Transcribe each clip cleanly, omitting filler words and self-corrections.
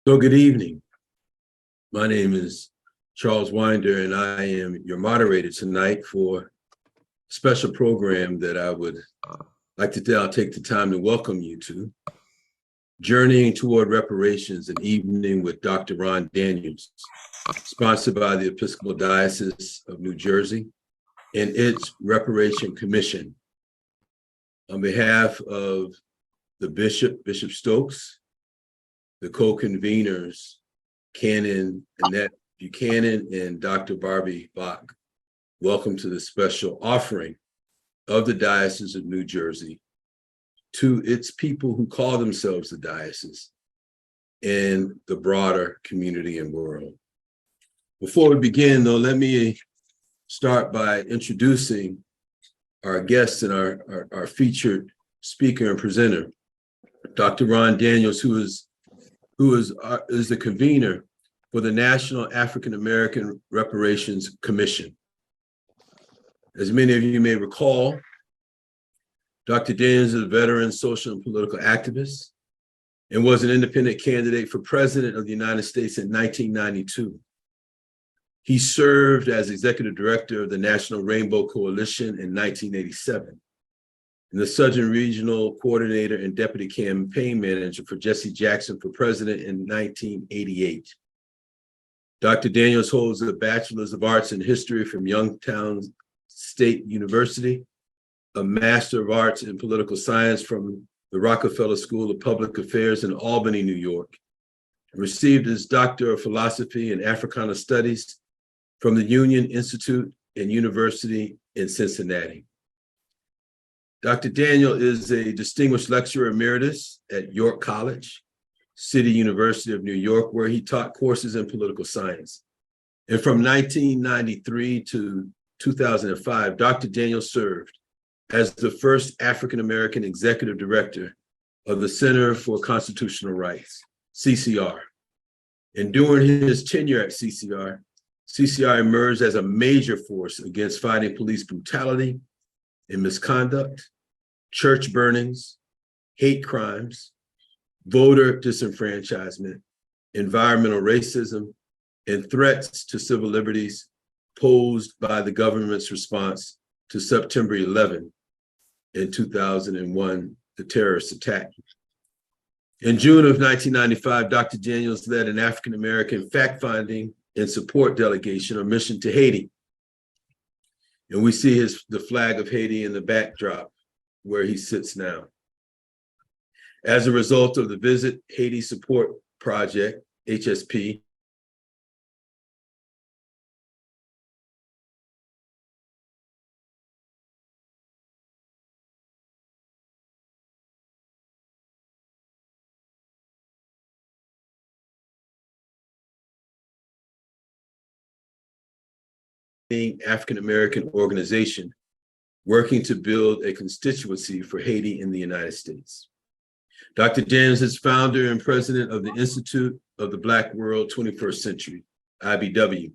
So good evening. My name is Charles Winder, and I am your moderator tonight for a special program that I would like to I'll take the time to welcome you to. Journeying Toward Reparations, an evening with Dr. Ron Daniels, sponsored by the Episcopal Diocese of New Jersey and its Reparation Commission. On behalf of the Bishop Stokes, the co-conveners, Canon Annette Buchanan and Dr. Barbie Bach, welcome to the special offering of the Diocese of New Jersey to its people who call themselves the diocese and the broader community and world. Before we begin, though, let me start by introducing our guest and our featured speaker and presenter, Dr. Ron Daniels, who is the convener for the National African American Reparations Commission. As many of you may recall, Dr. Daniels is a veteran social and political activist and was an independent candidate for president of the United States in 1992. He served as executive director of the National Rainbow Coalition in 1987. And the Southern Regional Coordinator and Deputy Campaign Manager for Jesse Jackson for President in 1988. Dr. Daniels holds a Bachelor's of Arts in History from Youngstown State University, a Master of Arts in Political Science from the Rockefeller School of Public Affairs in Albany, New York, and received his Doctor of Philosophy and Africana Studies from the Union Institute and University in Cincinnati. Dr. Daniel is a distinguished lecturer emeritus at York College, City University of New York, where he taught courses in political science. And from 1993 to 2005, Dr. Daniel served as the first African-American executive director of the Center for Constitutional Rights, CCR. And during his tenure at CCR emerged as a major force against fighting police brutality and misconduct, church burnings, hate crimes, voter disenfranchisement, environmental racism, and threats to civil liberties posed by the government's response to September 11 in 2001, the terrorist attack. In June of 1995, Dr. Daniels led an African-American fact-finding and support delegation or mission to Haiti. And we see the flag of Haiti in the backdrop where he sits now. As a result of the Visit Haiti Support Project, HSP, African-American organization working to build a constituency for Haiti in the United States. Dr. Daniels is founder and president of the Institute of the Black World 21st Century, IBW,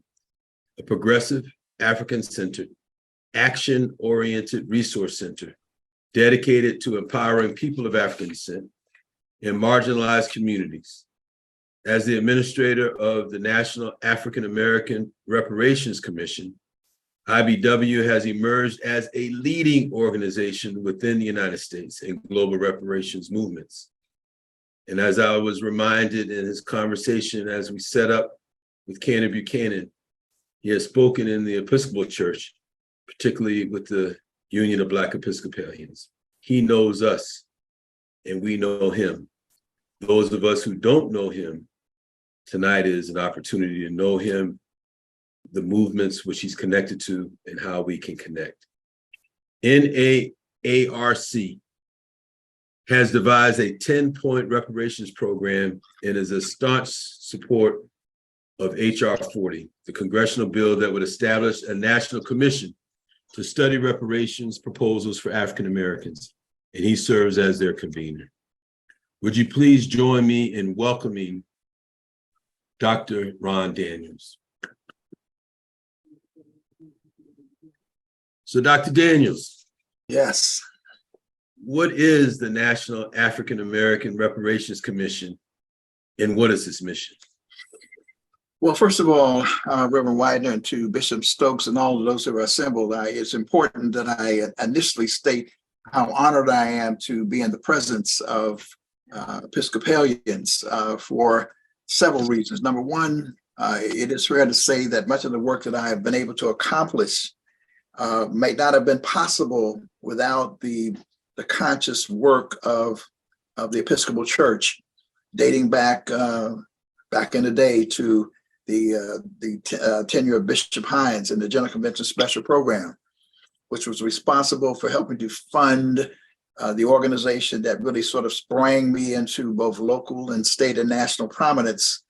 a progressive, African-centered, action-oriented resource center dedicated to empowering people of African descent in marginalized communities. As the administrator of the National African American Reparations Commission, IBW has emerged as a leading organization within the United States in global reparations movements. And as I was reminded in his conversation as we set up with Canon Buchanan, he has spoken in the Episcopal Church, particularly with the Union of Black Episcopalians. He knows us and we know him. Those of us who don't know him, tonight is an opportunity to know him, the movements which he's connected to, and how we can connect. NAARC has devised a 10-point reparations program and is a staunch support of H.R. 40, the congressional bill that would establish a national commission to study reparations proposals for African Americans, and he serves as their convener. Would you please join me in welcoming Dr. Ron Daniels. So Dr. Daniels. Yes. What is the National African American Reparations Commission and what is its mission? Well, first of all, Reverend Widener, and to Bishop Stokes and all of those who are assembled, it's important that I initially state how honored I am to be in the presence of Episcopalians for several reasons. Number one, it is fair to say that much of the work that I have been able to accomplish may not have been possible without the conscious work of the Episcopal Church, dating back in the day to the tenure of Bishop Hines and the General Convention Special Program, which was responsible for helping to fund the organization that really sort of sprang me into both local and state and national prominence,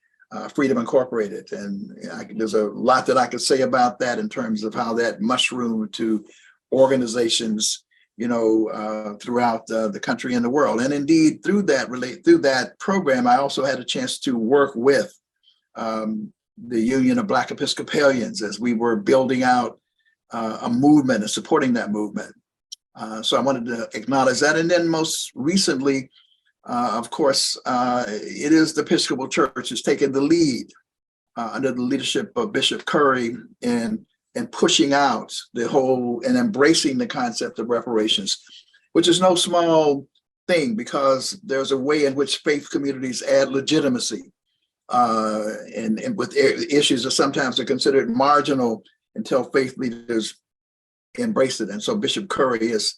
Freedom Incorporated. And there's a lot that I could say about that in terms of how that mushroomed to organizations, throughout the country and the world. And indeed, through that program, I also had a chance to work with the Union of Black Episcopalians as we were building out a movement and supporting that movement. So I wanted to acknowledge that. And then most recently, of course, it is the Episcopal Church has taken the lead under the leadership of Bishop Curry in pushing out the whole and embracing the concept of reparations, which is no small thing because there's a way in which faith communities add legitimacy and with issues that sometimes are considered marginal until faith leaders embrace it. And so Bishop Curry is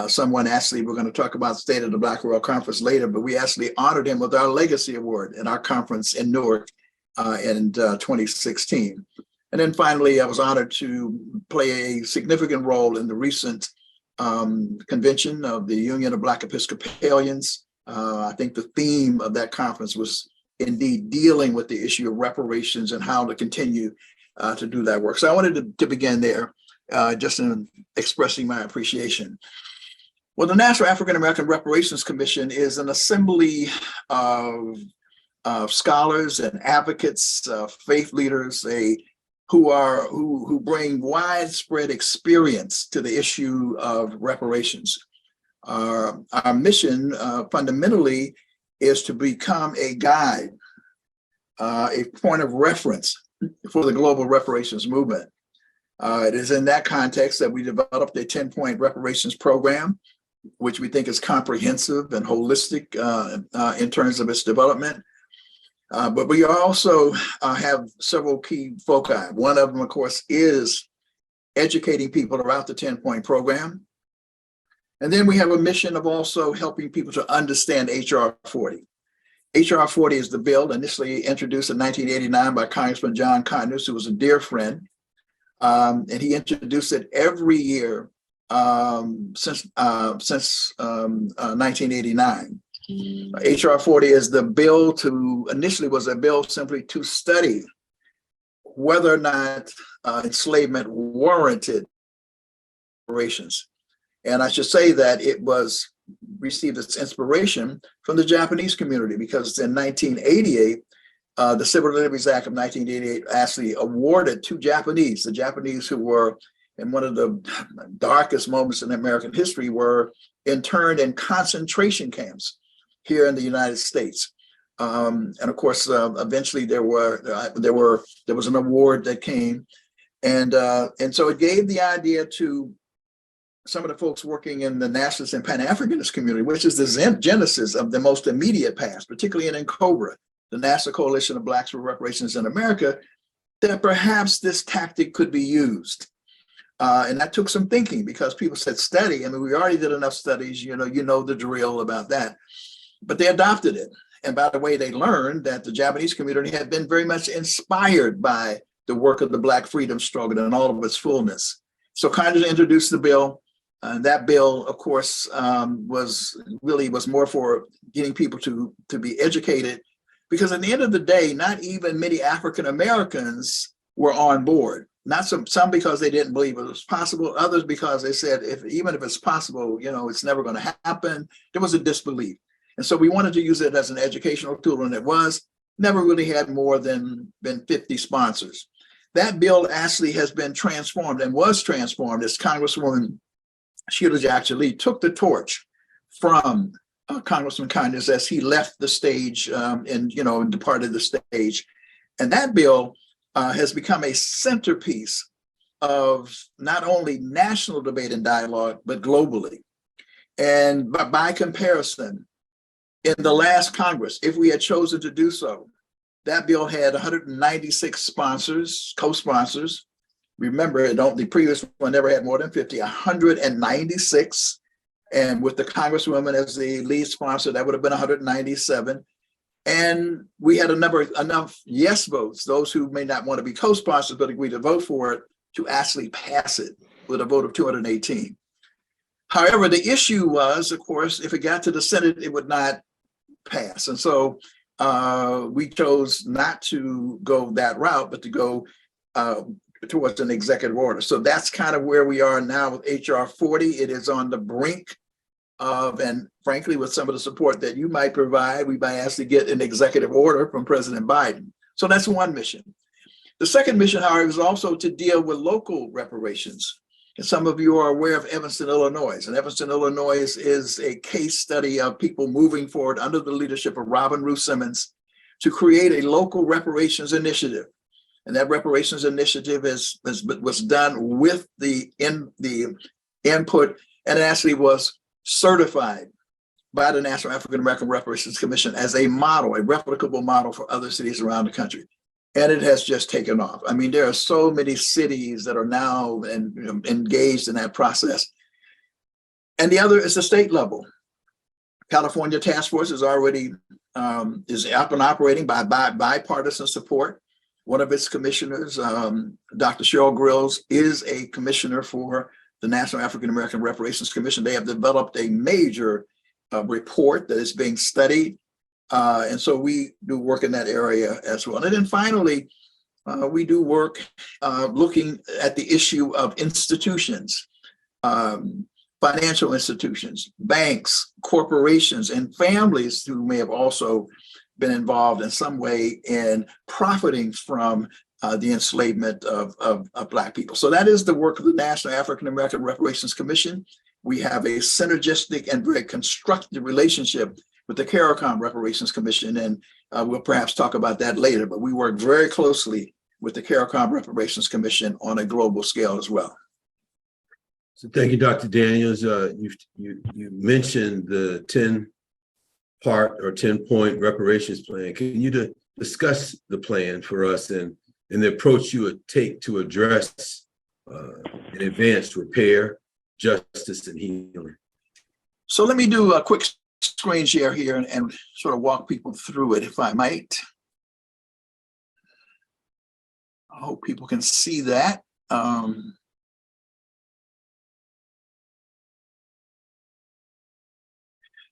someone, actually, we're going to talk about State of the Black World Conference later, but we actually honored him with our Legacy Award in our conference in Newark in 2016. And then finally, I was honored to play a significant role in the recent convention of the Union of Black Episcopalians. I think the theme of that conference was indeed dealing with the issue of reparations and how to continue to do that work. So I wanted to begin there, just in expressing my appreciation. Well, the National African American Reparations Commission is an assembly of scholars and advocates, faith leaders, who bring widespread experience to the issue of reparations. Our mission fundamentally is to become a guide, a point of reference for the global reparations movement. It is in that context that we developed a 10-point reparations program, which we think is comprehensive and holistic in terms of its development. But we also have several key foci. One of them, of course, is educating people about the 10-point program. And then we have a mission of also helping people to understand HR 40. HR 40 is the bill initially introduced in 1989 by Congressman John Conyers, who was a dear friend. And he introduced it every year since 1989. HR 40 is the bill initially was a bill simply to study whether or not enslavement warranted reparations. And I should say that it received its inspiration from the Japanese community, because in 1988, the Civil Liberties Act of 1988 actually awarded the Japanese who were in one of the darkest moments in American history, were interned in concentration camps here in the United States. And of course, eventually there was an award that came. And so it gave the idea to some of the folks working in the nationalist and Pan-Africanist community, which is the genesis of the most immediate past, particularly in NCOBRA, the National Coalition of Blacks for Reparations in America, that perhaps this tactic could be used. And that took some thinking, because people said study. I mean, we already did enough studies, you know the drill about that. But they adopted it. And by the way, they learned that the Japanese community had been very much inspired by the work of the Black freedom struggle in all of its fullness. So Congress introduced the bill. That bill, of course, was more for getting people to be educated, because at the end of the day, not even many African Americans were on board. Not some because they didn't believe it was possible, others because they said even if it's possible, it's never going to happen. There was a disbelief. And so we wanted to use it as an educational tool, and it never really had more than 50 sponsors. That bill actually has been transformed and was transformed as Congresswoman Sheila Jackson Lee took the torch from Congressman Conyers as he left the stage and departed the stage. And that bill has become a centerpiece of not only national debate and dialogue, but globally. And by comparison, in the last Congress, if we had chosen to do so, that bill had 196 sponsors, co-sponsors. Remember, the previous one never had more than 50, 196. And with the Congresswoman as the lead sponsor, that would have been 197. And we had enough yes votes, those who may not want to be co-sponsors, but agree to vote for it, to actually pass it with a vote of 218. However, the issue was, of course, if it got to the Senate, it would not pass. And so we chose not to go that route, but to go towards an executive order. So that's kind of where we are now with HR 40. It is on the brink of, and frankly, with some of the support that you might provide, we might actually get an executive order from President Biden. So that's one mission. The second mission, however, is also to deal with local reparations. And some of you are aware of Evanston, Illinois. And Evanston, Illinois is a case study of people moving forward under the leadership of Robin Ruth Simmons to create a local reparations initiative. And that reparations initiative was done with the input, and it actually was certified by the National African American Reparations Commission as a model, a replicable model for other cities around the country. And it has just taken off. I mean, there are so many cities that are now engaged in that process. And the other is the state level. California Task Force is already is up and operating by bipartisan support. One of its commissioners, Dr. Cheryl Grills, is a commissioner for the National African American Reparations Commission. They have developed a major report that is being studied. And so we do work in that area as well. And then finally, we do work looking at the issue of institutions, financial institutions, banks, corporations, and families who may have also been involved in some way in profiting from the enslavement of Black people. So that is the work of the National African American Reparations Commission. We have a synergistic and very constructive relationship with the CARICOM Reparations Commission, and we'll perhaps talk about that later, but we work very closely with the CARICOM Reparations Commission on a global scale as well. So thank you, Dr. Daniels. You mentioned the 10-part or 10-point reparations plan. Can you discuss the plan for us and the approach you would take to address and advance repair, justice, and healing? So let me do a quick screen share here and sort of walk people through it, if I might. I hope people can see that.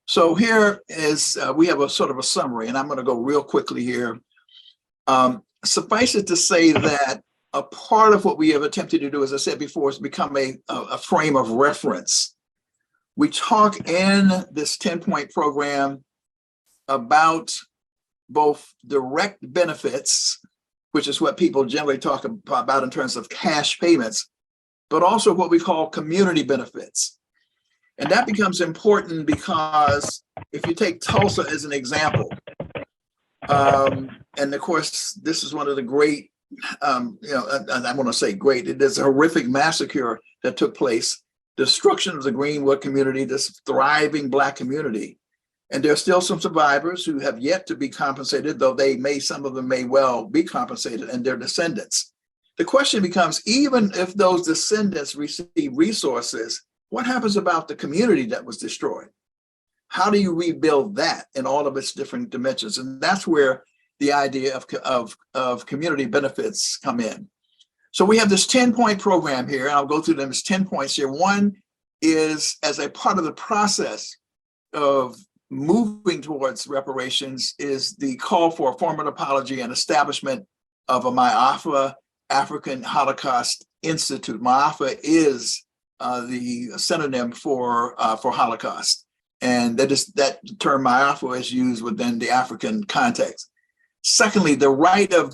So here is, we have a sort of a summary, and I'm going to go real quickly here. Suffice it to say that a part of what we have attempted to do, as I said before, is become a frame of reference. We talk in this 10-point program about both direct benefits, which is what people generally talk about in terms of cash payments, but also what we call community benefits. And that becomes important because if you take Tulsa as an example, and of course, this is one of the great, I want to say great, it is a horrific massacre that took place, destruction of the Greenwood community, this thriving Black community. And there are still some survivors who have yet to be compensated, though some of them may well be compensated, and their descendants. The question becomes, even if those descendants receive resources, what happens about the community that was destroyed? How do you rebuild that in all of its different dimensions? And that's where the idea of community benefits come in. So we have this 10-point program here, and I'll go through them as 10 points here. One is, as a part of the process of moving towards reparations, is the call for a formal apology and establishment of a MIAFA, African Holocaust Institute. MIAFA is the synonym for Holocaust, and that term MIAFA is used within the African context. Secondly, the right of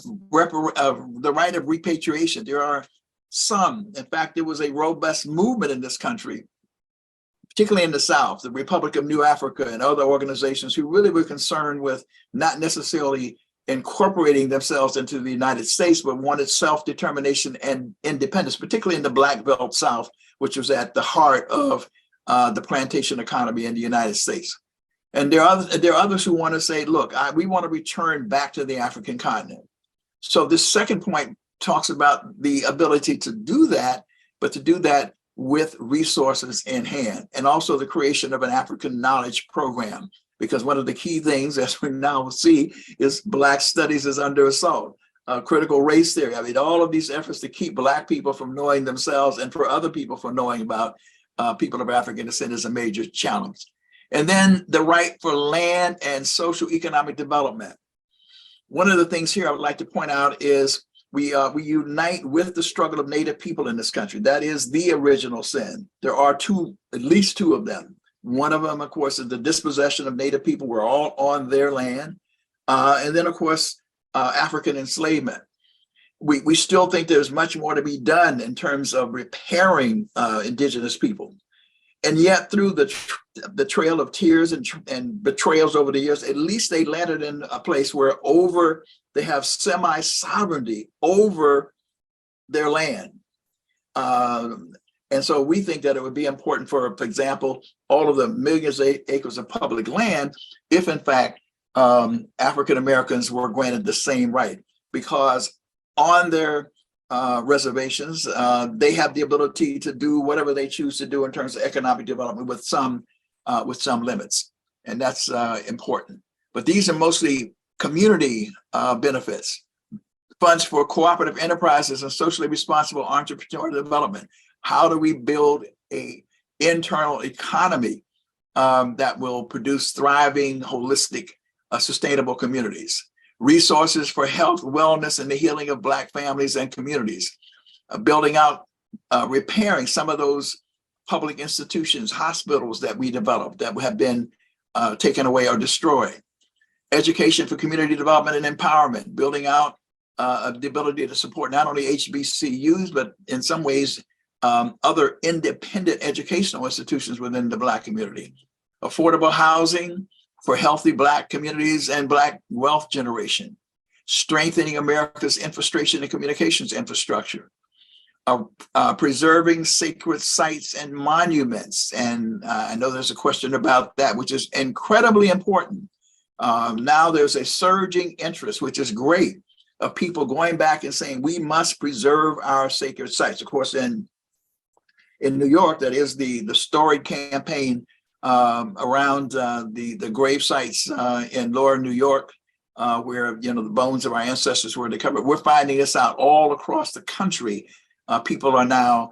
repatriation. There are some, in fact, there was a robust movement in this country particularly in the South, the Republic of New Africa and other organizations who really were concerned with not necessarily incorporating themselves into the United States, but wanted self-determination and independence, particularly in the Black Belt South, which was at the heart of the plantation economy in the United States. And there are others who want to say, look, we want to return back to the African continent. So this second point talks about the ability to do that, but to do that with resources in hand, and also the creation of an African knowledge program. Because one of the key things, as we now see, is Black studies is under assault, critical race theory. I mean, all of these efforts to keep Black people from knowing themselves and for other people from knowing about people of African descent is a major challenge. And then the right for land and social economic development. One of the things here I would like to point out is we unite with the struggle of Native people in this country. That is the original sin. There are at least two of them. One of them, of course, is the dispossession of Native people. We're all on their land. And then, of course, African enslavement. We still think there's much more to be done in terms of repairing indigenous people. And yet through the trail of tears and betrayals over the years, at least they landed in a place where they have semi-sovereignty over their land. And so we think that it would be important for example, all of the millions of acres of public land, if in fact African Americans were granted the same right, because on their reservations, they have the ability to do whatever they choose to do in terms of economic development with some limits, and that's important. But these are mostly community benefits, funds for cooperative enterprises and socially responsible entrepreneurial development. How do we build an internal economy that will produce thriving, holistic, sustainable communities? Resources for health, wellness, and the healing of Black families and communities. Building out, repairing some of those public institutions, hospitals that we developed that have been taken away or destroyed. Education for community development and empowerment. Building out the ability to support not only HBCUs, but in some ways, other independent educational institutions within the Black community. Affordable housing for healthy Black communities and Black wealth generation. Strengthening America's infrastructure and communications infrastructure. Preserving sacred sites and monuments. And I know there's a question about that, which is incredibly important. Now there's a surging interest, which is great, of people going back and saying, we must preserve our sacred sites. Of course, in New York, that is the storied campaign around the grave sites in Lower New York, where the bones of our ancestors were recovered. We're finding this out all across the country. People are now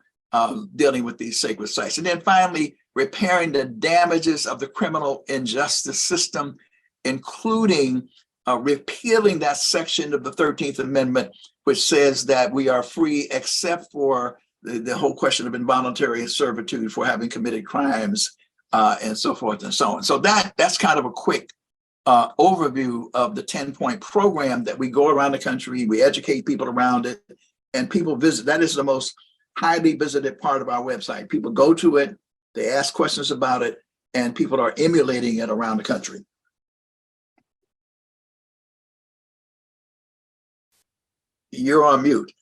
dealing with these sacred sites. And then finally, repairing the damages of the criminal injustice system, including repealing that section of the 13th Amendment, which says that we are free except for the whole question of involuntary servitude for having committed crimes and so forth and so on. So that's kind of a quick overview of the 10-point program that we go around the country, we educate people around it, and people visit. That is the most highly visited part of our website. People go to it, they ask questions about it, and people are emulating it around the country. You're on mute.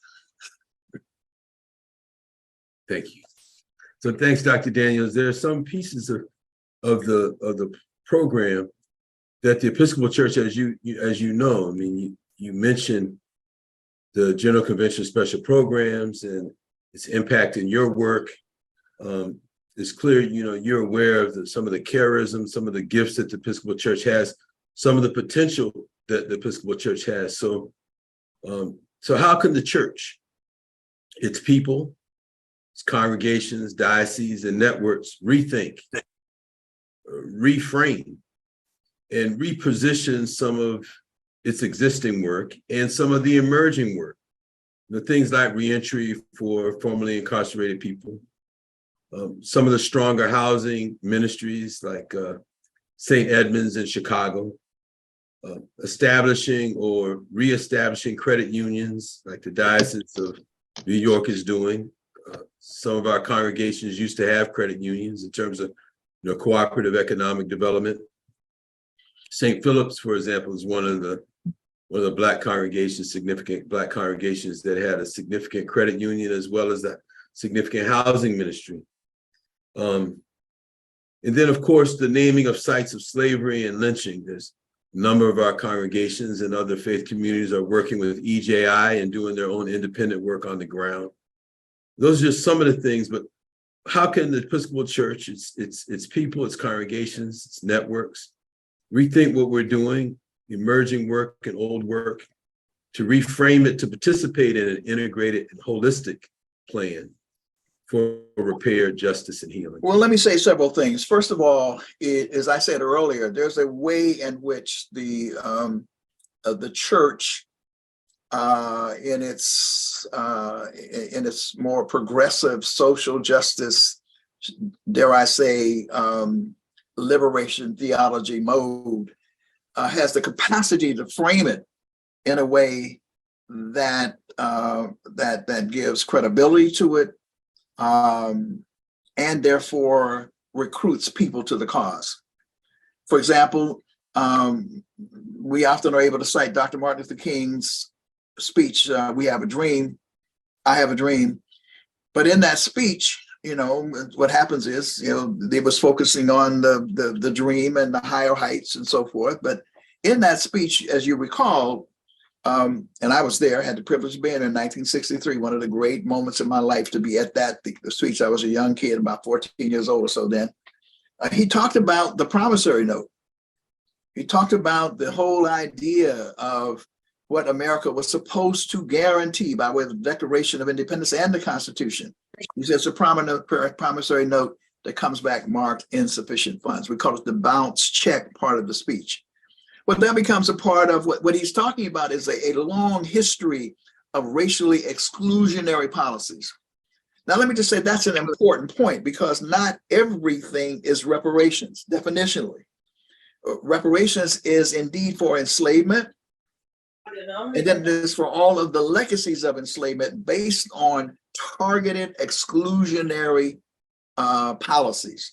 Thank you. So thanks, Dr. Daniels. There are some pieces of the program that the Episcopal Church, as you know, I mean, you mentioned the General Convention special programs and its impact in your work. It's clear, you're aware of some of the charism, some of the gifts that the Episcopal Church has, some of the potential that the Episcopal Church has. So how can the church, its people, its congregations, dioceses, and networks rethink, reframe, and reposition some of its existing work and some of the emerging work? The things like reentry for formerly incarcerated people, some of the stronger housing ministries like St. Edmunds in Chicago, establishing or reestablishing credit unions like the Diocese of New York is doing. Some of our congregations used to have credit unions in terms of cooperative economic development. St. Philip's, for example, is one of the Black congregations, significant Black congregations that had a significant credit union as well as a significant housing ministry. And then, of course, the naming of sites of slavery and lynching. There's a number of our congregations and other faith communities are working with EJI and doing their own independent work on the ground. Those are just some of the things, but how can the Episcopal Church, its people, its congregations, its networks, rethink what we're doing, emerging work and old work, to reframe it, to participate in an integrated and holistic plan for repair, justice, and healing? Well, let me say several things. First of all, as I said earlier, there's a way in which the church, in its more progressive social justice, dare I say, liberation theology mode, has the capacity to frame it in a way that that gives credibility to it, and therefore recruits people to the cause. For example, we often are able to cite Dr. Martin Luther King's speech, "We have a dream, I have a dream." But in that speech, what happens is, they was focusing on the dream and the higher heights and so forth. But in that speech, as you recall, and I was there, had the privilege of being in 1963, one of the great moments in my life to be at the speech. I was a young kid, about 14 years old or so then. He talked about the promissory note. He talked about the whole idea of what America was supposed to guarantee by way of the Declaration of Independence and the Constitution. He says a promissory note that comes back marked insufficient funds. We call it the bounce check part of the speech. Well, that becomes a part of what he's talking about is a long history of racially exclusionary policies. Now, let me just say that's an important point, because not everything is reparations, definitionally. Reparations is indeed for enslavement, and then it is for all of the legacies of enslavement based on targeted exclusionary policies.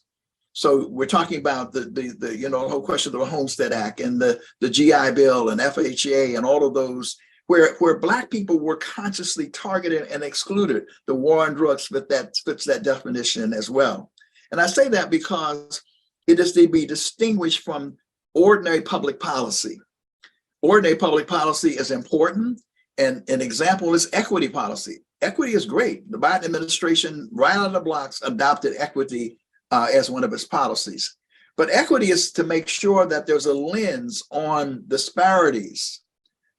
So we're talking about the whole question of the Homestead Act and the GI Bill and FHA and all of those where Black people were consciously targeted and excluded. The war on drugs fits that definition as well. And I say that because it is to be distinguished from ordinary public policy. Ordinary public policy is important, and an example is equity policy. Equity is great. The Biden administration, right out of the blocks, adopted equity as one of its policies. But equity is to make sure that there's a lens on disparities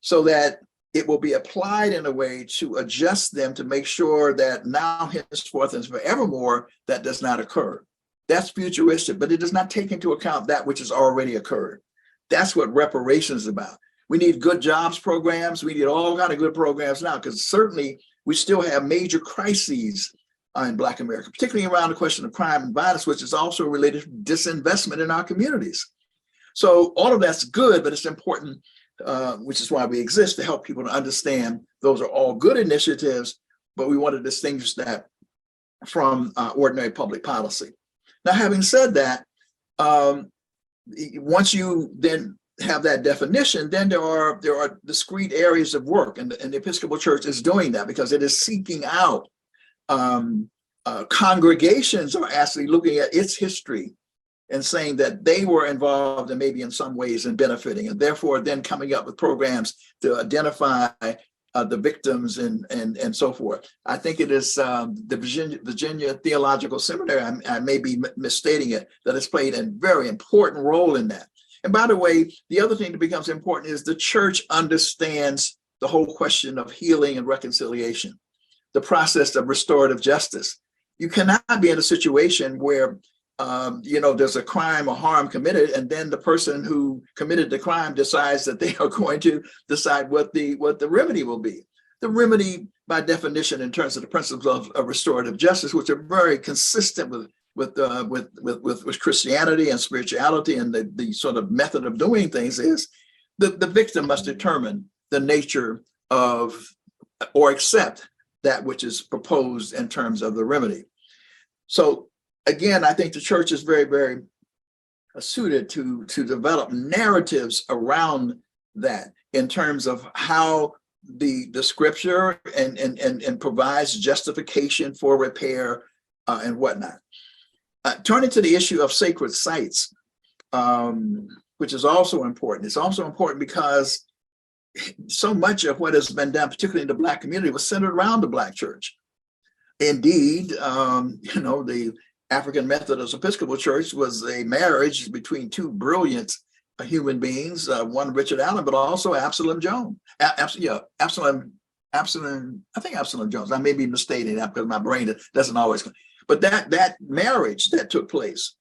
so that it will be applied in a way to adjust them to make sure that now, henceforth, and forevermore, that does not occur. That's futuristic, but it does not take into account that which has already occurred. That's what reparations is about. We need good jobs programs. We need all kinds of good programs now, because certainly we still have major crises in Black America, particularly around the question of crime and violence, which is also related to disinvestment in our communities. So all of that's good, but it's important, which is why we exist, to help people to understand those are all good initiatives, but we want to distinguish that from ordinary public policy. Now, having said that, once you then have that definition, then there are discrete areas of work, and the Episcopal Church is doing that because it is seeking out congregations are actually looking at its history and saying that they were involved and maybe in some ways in benefiting, and therefore then coming up with programs to identify the victims and so forth. I think it is the Virginia Theological Seminary, I may be misstating it, that has played a very important role in that. And by the way, the other thing that becomes important is the church understands the whole question of healing and reconciliation, the process of restorative justice. You cannot be in a situation where there's a crime or harm committed, and then the person who committed the crime decides that they are going to decide what the remedy will be. The remedy, by definition, in terms of the principles of restorative justice, which are very consistent with Christianity and spirituality and the sort of method of doing things, is the victim must determine the nature of or accept that which is proposed in terms of the remedy. So again, I think the church is very, very suited to develop narratives around that in terms of how the scripture and provides justification for repair and whatnot. Turning to the issue of sacred sites, which is also important. It's also important because so much of what has been done, particularly in the Black community, was centered around the Black church. Indeed, the African Methodist Episcopal Church was a marriage between two brilliant human beings, one Richard Allen, but also Absalom Jones. Absalom, I think Absalom Jones. I may be mistaken that because my brain doesn't always. But that marriage that took place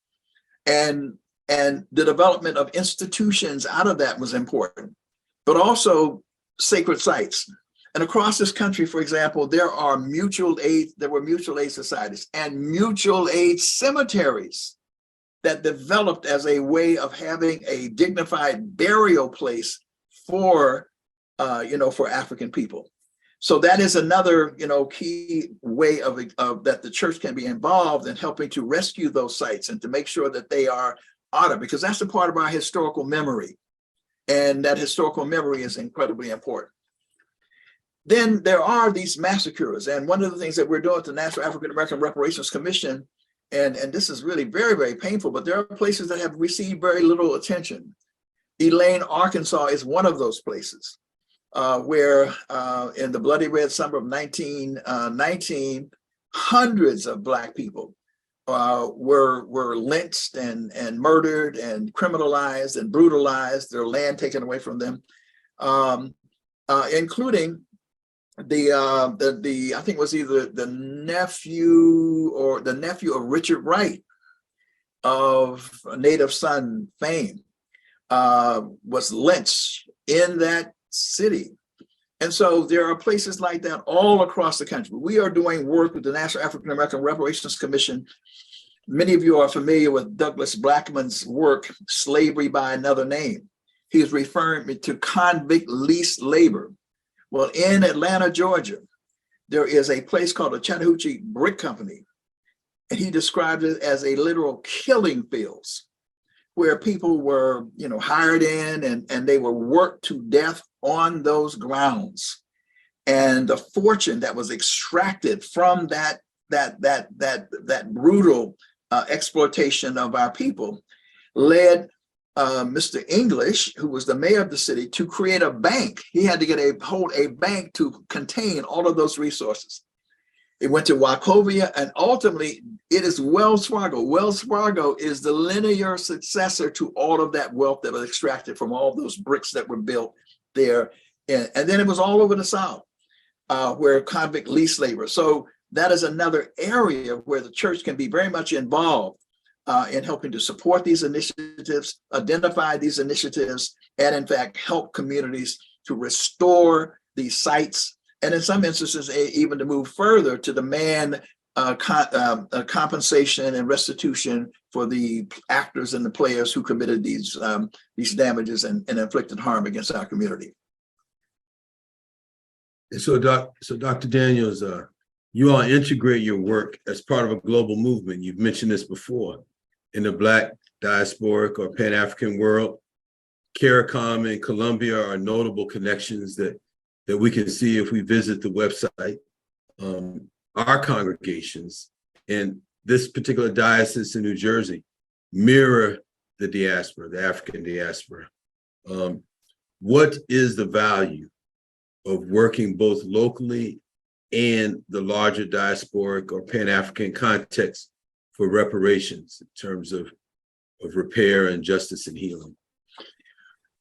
and the development of institutions out of that was important, but also sacred sites. And across this country, for example, there were mutual aid societies and mutual aid cemeteries that developed as a way of having a dignified burial place for African people. So that is another, key way of that the church can be involved in helping to rescue those sites and to make sure that they are honored, because that's a part of our historical memory. And that historical memory is incredibly important. Then there are these massacres. And one of the things that we're doing at the National African American Reparations Commission, and this is really very, very painful, but there are places that have received very little attention. Elaine, Arkansas is one of those places where in the bloody red summer of 1919, hundreds of Black people were lynched and murdered and criminalized and brutalized, their land taken away from them, including the I think it was either the nephew of Richard Wright of Native Son fame was lynched in that city. And so there are places like that all across the country. We are doing work with the National African American Reparations Commission. Many of you are familiar with Douglas Blackman's work, Slavery by Another Name. He is referring to convict leased labor. Well, in Atlanta, Georgia, there is a place called the Chattahoochee Brick Company, and he described it as a literal killing fields where people were, hired in and they were worked to death on those grounds. And the fortune that was extracted from that brutal exploitation of our people led Mr. English, who was the mayor of the city, to create a bank. He had to hold a bank to contain all of those resources. It went to Wachovia, and ultimately it is Wells Fargo. Wells Fargo is the linear successor to all of that wealth that was extracted from all of those bricks that were built there. And then it was all over the South where convict leased labor. So that is another area where the church can be very much involved in helping to support these initiatives, identify these initiatives, and in fact, help communities to restore these sites. And in some instances, even to move further to demand compensation and restitution for the actors and the players who committed these damages and inflicted harm against our community. And so Dr. Daniels, you all integrate your work as part of a global movement. You've mentioned this before. In the Black diasporic or Pan-African world, CARICOM and Colombia are notable connections that we can see if we visit the website. Our congregations in this particular diocese in New Jersey mirror the diaspora, the African diaspora. What is the value of working both locally and the larger diasporic or Pan-African context for reparations in terms of repair and justice and healing?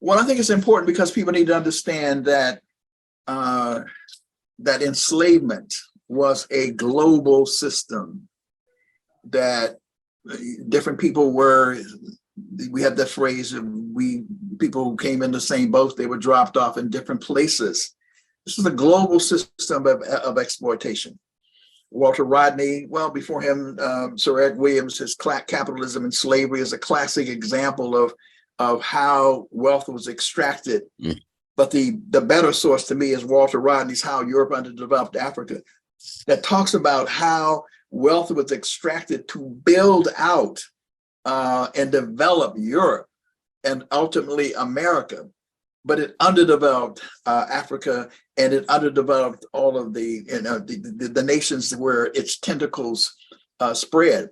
Well, I think it's important because people need to understand that that enslavement was a global system, that different people we have the phrase of people who came in the same boat, they were dropped off in different places. This is a global system of exploitation. Walter Rodney, well, before him, Sir Ed Williams, his Capitalism and Slavery is a classic example of how wealth was extracted. Mm. But the better source to me is Walter Rodney's How Europe Underdeveloped Africa, that talks about how wealth was extracted to build out and develop Europe and ultimately America. But it underdeveloped Africa, and it underdeveloped all of the nations where its tentacles spread,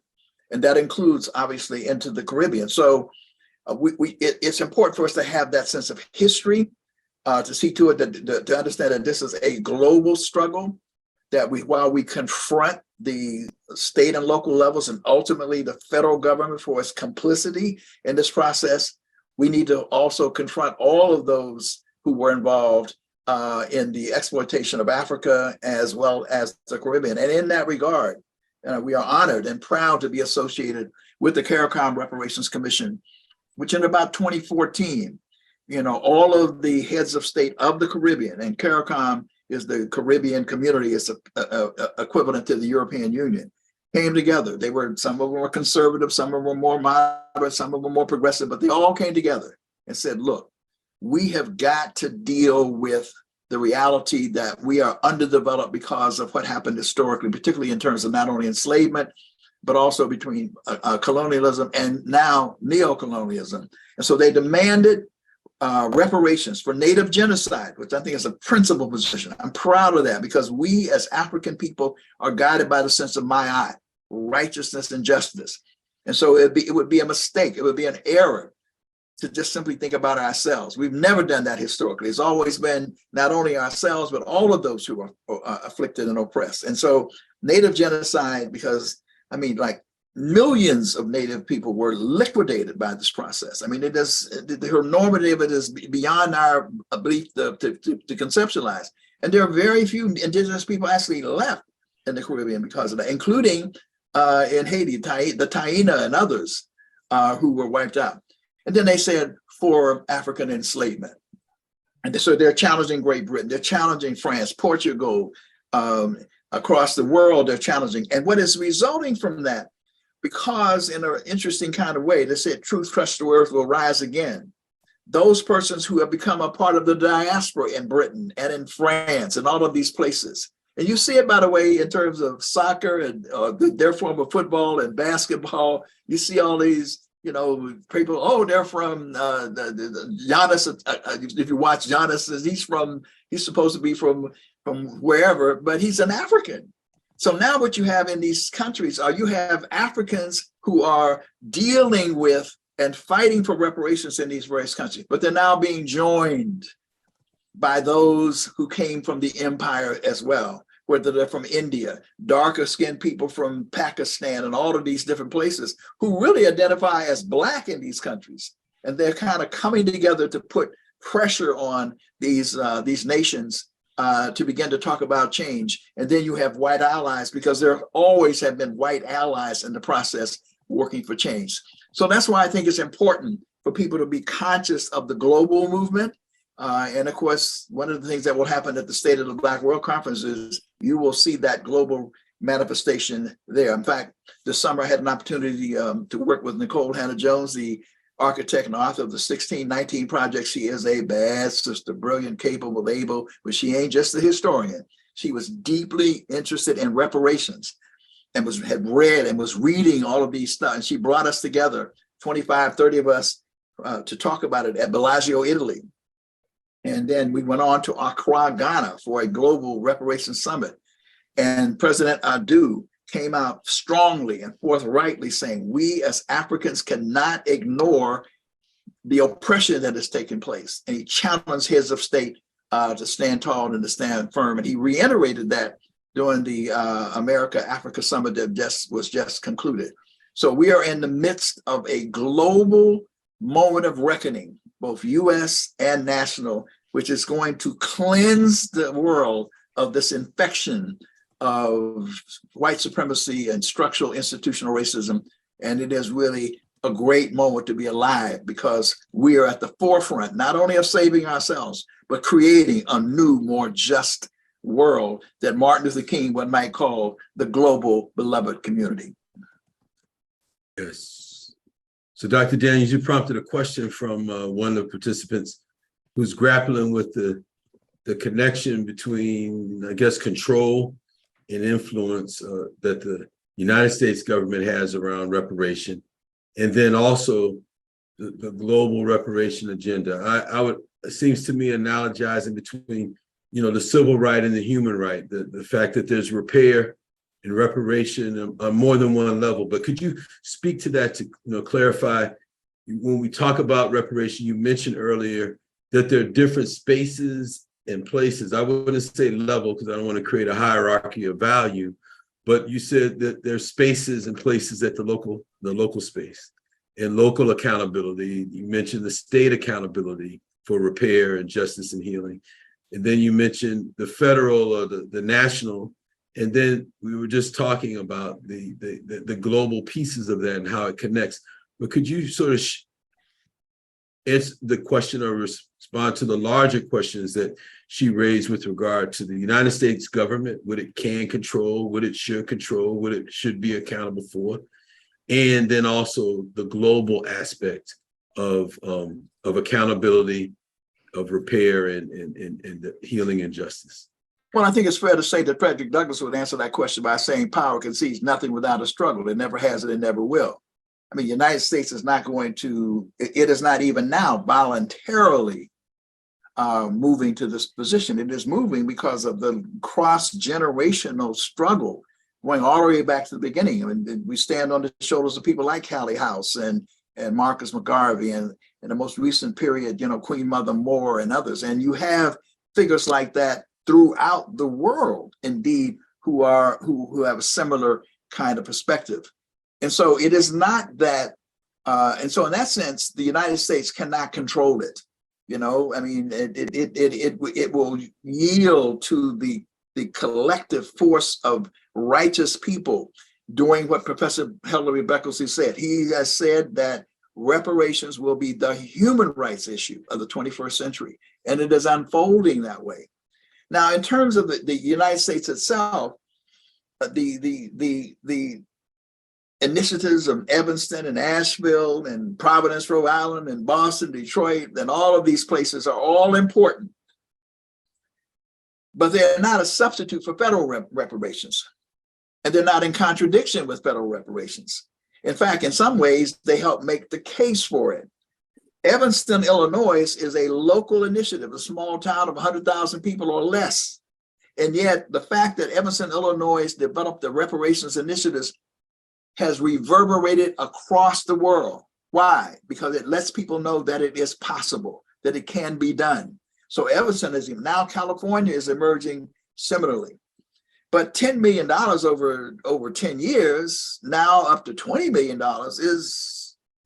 and that includes obviously into the Caribbean. So it's important for us to have that sense of history, to see to it that to understand that this is a global struggle. That while we confront the state and local levels and ultimately the federal government for its complicity in this process, we need to also confront all of those who were involved in the exploitation of Africa as well as the Caribbean. And in that regard, we are honored and proud to be associated with the CARICOM Reparations Commission, which in about 2014, all of the heads of state of the Caribbean, and CARICOM is the Caribbean community, it's equivalent to the European Union, came together. Some of them were conservative, some of them were more moderate, some of them more progressive, but they all came together and said, look, we have got to deal with the reality that we are underdeveloped because of what happened historically, particularly in terms of not only enslavement, but also between colonialism and now neocolonialism. And so they demanded reparations for Native genocide, which I think is a principal position. I'm proud of that because we as African people are guided by the sense of Ma'at, righteousness and justice. And so it would be a mistake, it would be an error to just simply think about ourselves. We've never done that historically. It's always been not only ourselves, but all of those who are afflicted and oppressed. And so Native genocide, because like millions of Native people were liquidated by this process. The enormity of it is beyond our belief to conceptualize. And there are very few indigenous people actually left in the Caribbean because of that, including in Haiti, the Taíno and others who were wiped out. And then they said for African enslavement. And so they're challenging Great Britain, they're challenging France, Portugal, across the world, they're challenging. And what is resulting from that, because in an interesting kind of way, they said truth crushed to earth will rise again. Those persons who have become a part of the diaspora in Britain and in France and all of these places. And you see it, by the way, in terms of soccer and their form of football and basketball. You see all these, people, they're from Giannis. If you watch Giannis, he's supposed to be from wherever, but he's an African. So now what you have in these countries are you have Africans who are dealing with and fighting for reparations in these various countries, but they're now being joined by those who came from the empire as well, whether they're from India, darker skinned people from Pakistan and all of these different places who really identify as Black in these countries. And they're kind of coming together to put pressure on these nations to begin to talk about change. And then you have white allies, because there always have been white allies in the process working for change. So that's why I think it's important for people to be conscious of the global movement. And of course, one of the things that will happen at the State of the Black World Conference is you will see that global manifestation there. In fact, this summer I had an opportunity to work with Nicole Hannah-Jones, the architect and author of the 1619 Project. She is a bad sister, brilliant, capable, able, but she ain't just a historian. She was deeply interested in reparations and had read and was reading all of these stuff. And she brought us together, 25, 30 of us, to talk about it at Bellagio, Italy. And then we went on to Accra, Ghana for a global reparations summit. And President Adu came out strongly and forthrightly saying, we as Africans cannot ignore the oppression that has taken place. And he challenged heads of state to stand tall and to stand firm. And he reiterated that during the America-Africa summit that was just concluded. So we are in the midst of a global moment of reckoning, both US and national, which is going to cleanse the world of this infection of white supremacy and structural institutional racism. And it is really a great moment to be alive, because we are at the forefront, not only of saving ourselves, but creating a new, more just world that Martin Luther King one might call the global beloved community. Yes. So Dr. Daniels, you prompted a question from one of the participants who's grappling with the connection between, I guess, control and influence that the United States government has around reparation, and then also the global reparation agenda. I would, it seems to me, analogizing between, the civil right and the human right, the fact that there's repair and reparation on more than one level. But could you speak to that to clarify, when we talk about reparation, you mentioned earlier that there are different spaces and places. I wouldn't say level because I don't want to create a hierarchy of value, but you said that there's spaces and places at the local space and local accountability. You mentioned the state accountability for repair and justice and healing. And then you mentioned the federal or the national. And then we were just talking about the global pieces of that and how it connects. But could you sort of answer the question or respond to the larger questions that she raised with regard to the United States government, what it can control, what it should control, what it should be accountable for, and then also the global aspect of accountability, of repair and healing and justice? Well, I think it's fair to say that Frederick Douglass would answer that question by saying power concedes nothing without a struggle. It never has and it never will. I mean, the United States is not going to, it is not even now voluntarily moving to this position. It is moving because of the cross-generational struggle going all the way back to the beginning. I mean, we stand on the shoulders of people like Callie House and Marcus McGarvey, and in the most recent period, Queen Mother Moore and others. And you have figures like that throughout the world, indeed, who have a similar kind of perspective. And so it is not that, and so in that sense, the United States cannot control it. I mean, it will yield to the collective force of righteous people doing what Professor Hilary Becklesey said. He has said that reparations will be the human rights issue of the 21st century, and it is unfolding that way. Now, in terms of the United States itself, the initiatives of Evanston and Asheville and Providence, Rhode Island, and Boston, Detroit, and all of these places are all important, but they're not a substitute for federal reparations, and they're not in contradiction with federal reparations. In fact, in some ways, they help make the case for it. Evanston, Illinois is a local initiative, a small town of 100,000 people or less. And yet the fact that Evanston, Illinois developed the reparations initiatives has reverberated across the world. Why? Because it lets people know that it is possible, that it can be done. So Evanston is, now California is emerging similarly. But $10 million over 10 years, now up to $20 million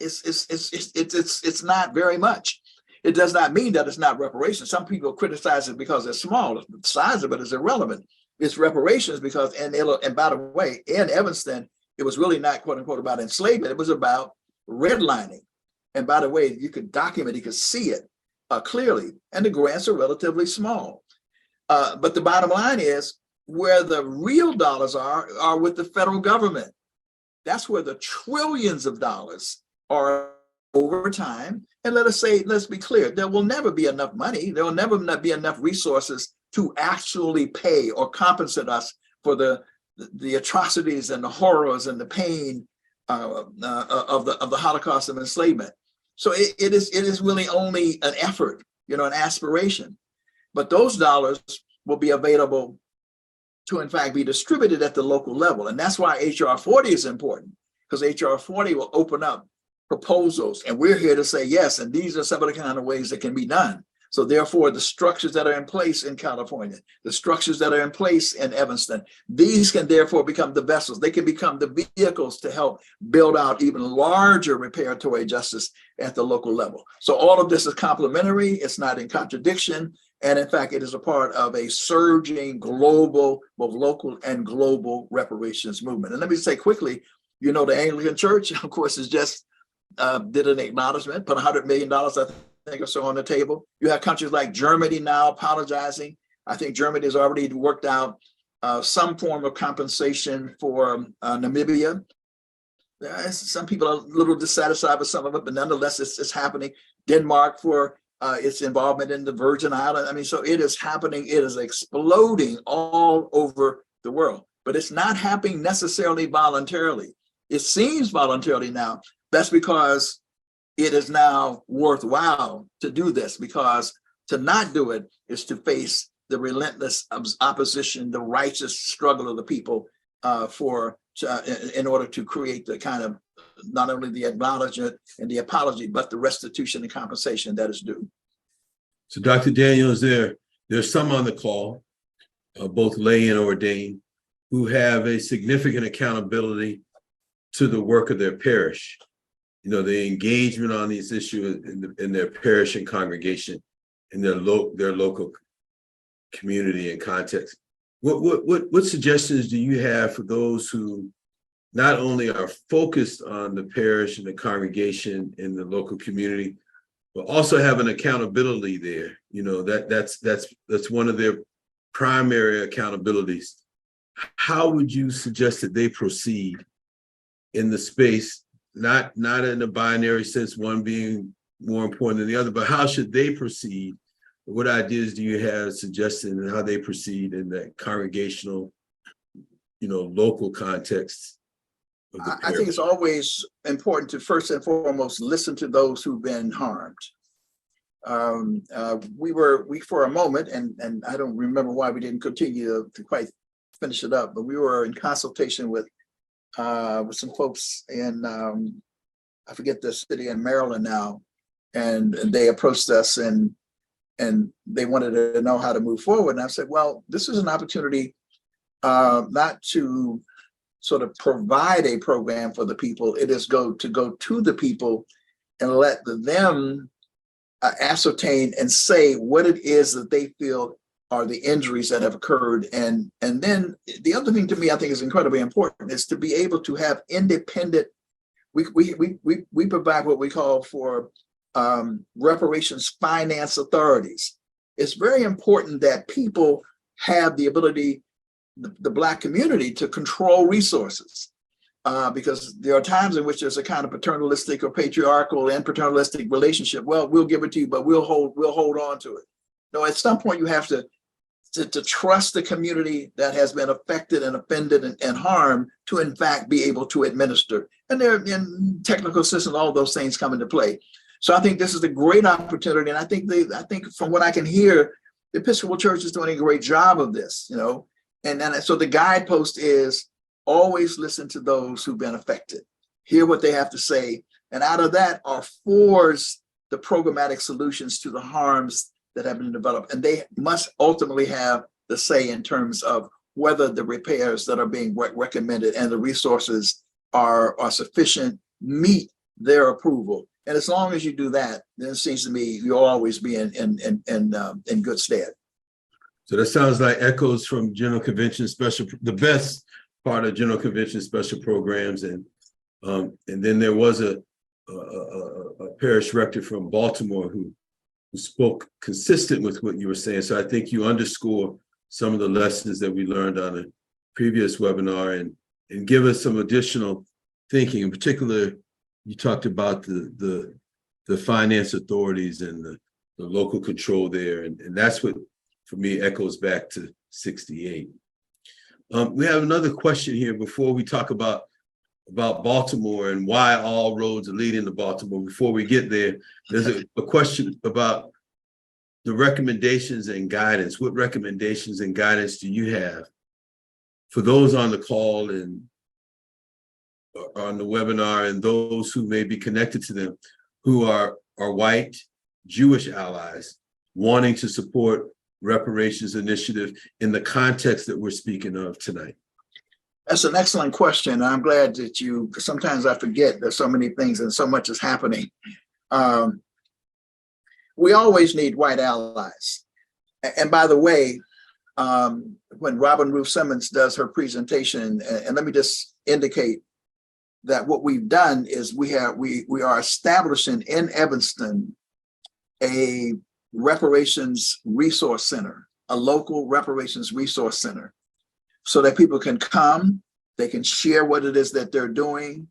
it's not very much. It does not mean that it's not reparations. Some people criticize it because it's small. The size of it is irrelevant. It's reparations because, and by the way, in Evanston, it was really not quote unquote about enslavement. It was about redlining. And by the way, you could document, you could see it clearly. And the grants are relatively small. But the bottom line is, where the real dollars are with the federal government. That's where the trillions of dollars are over time. And let's be clear, there will never be enough money. There will never be enough resources to actually pay or compensate us for the atrocities and the horrors and the pain of the Holocaust of enslavement. So it is really only an effort, an aspiration. But those dollars will be available to, in fact, be distributed at the local level. And that's why HR 40 is important, because HR 40 will open up proposals. And we're here to say, yes, and these are some of the kind of ways that can be done. So therefore, the structures that are in place in California, the structures that are in place in Evanston, these can therefore become the vessels. They can become the vehicles to help build out even larger reparatory justice at the local level. So all of this is complementary. It's not in contradiction. And in fact, it is a part of a surging global, both local and global reparations movement. And let me say quickly, the Anglican Church, of course, is just did an acknowledgement, put $100 million, I think, or so on the table. You have countries like Germany now apologizing. I think Germany has already worked out some form of compensation for Namibia. Some people are a little dissatisfied with some of it, but nonetheless, it's happening. Denmark for its involvement in the Virgin Islands. I mean, so it is happening. It is exploding all over the world. but it's not happening necessarily voluntarily. It seems voluntarily now. That's because it is now worthwhile to do this, because to not do it is to face the relentless opposition, the righteous struggle of the people in order to create the kind of not only the acknowledgement and the apology, but the restitution and compensation that is due. So Dr. Daniels, there's some on the call, both lay and ordained, who have a significant accountability to the work of their parish. You know, the engagement on these issues in their parish and congregation, in their local community and context. What suggestions do you have for those who not only are focused on the parish and the congregation in the local community, but also have an accountability there? You know, that's one of their primary accountabilities. How would you suggest that they proceed in the space, not in a binary sense, one being more important than the other, but how should they proceed? What ideas do you have suggesting and how they proceed in that congregational, local context? I think it's always important to first and foremost listen to those who've been harmed. We for a moment, and I don't remember why we didn't continue to quite finish it up, but we were in consultation with some folks in I forget the city in Maryland now, and they approached us and they wanted to know how to move forward. And I said, well, this is an opportunity not to sort of provide a program for the people. It is to go to the people and let them ascertain and say what it is that they feel are the injuries that have occurred. And then the other thing to me I think is incredibly important is to be able to have independent, we provide what we call for reparations finance authorities. It's very important that people have the ability, the Black community, to control resources, because there are times in which there's a kind of paternalistic or patriarchal and paternalistic relationship. Well, we'll give it to you, but we'll hold on to it. No, at some point you have to trust the community that has been affected and offended and harmed to in fact be able to administer. And there in technical systems, all those things come into play. So I think this is a great opportunity, and I think from what I can hear, the Episcopal Church is doing a great job of this, And then so the guidepost is always listen to those who've been affected, hear what they have to say, and out of that are forged the programmatic solutions to the harms that have been developed. And they must ultimately have the say in terms of whether the repairs that are being recommended and the resources are sufficient, meet their approval. And as long as you do that, then it seems to me you'll always be in good stead. So that sounds like echoes from General Convention the best part of General Convention special programs. And then there was a parish rector from Baltimore who spoke consistent with what you were saying. So I think you underscore some of the lessons that we learned on a previous webinar and give us some additional thinking. In particular, you talked about the finance authorities and the local control there. And that's what, for me, echoes back to 68. We have another question here before we talk about Baltimore and why all roads are leading to Baltimore. Before we get there, there's a question about the recommendations and guidance. What recommendations and guidance do you have for those on the call and on the webinar and those who may be connected to them who are white Jewish allies wanting to support reparations initiative in the context that we're speaking of tonight? That's an excellent question. I'm glad that sometimes I forget there's so many things and so much is happening. We always need white allies. And by the way, when Robin Ruth Simmons does her presentation, and let me just indicate that what we've done is we are establishing in Evanston a reparations resource center, a local reparations resource center, so that people can come, they can share what it is that they're doing,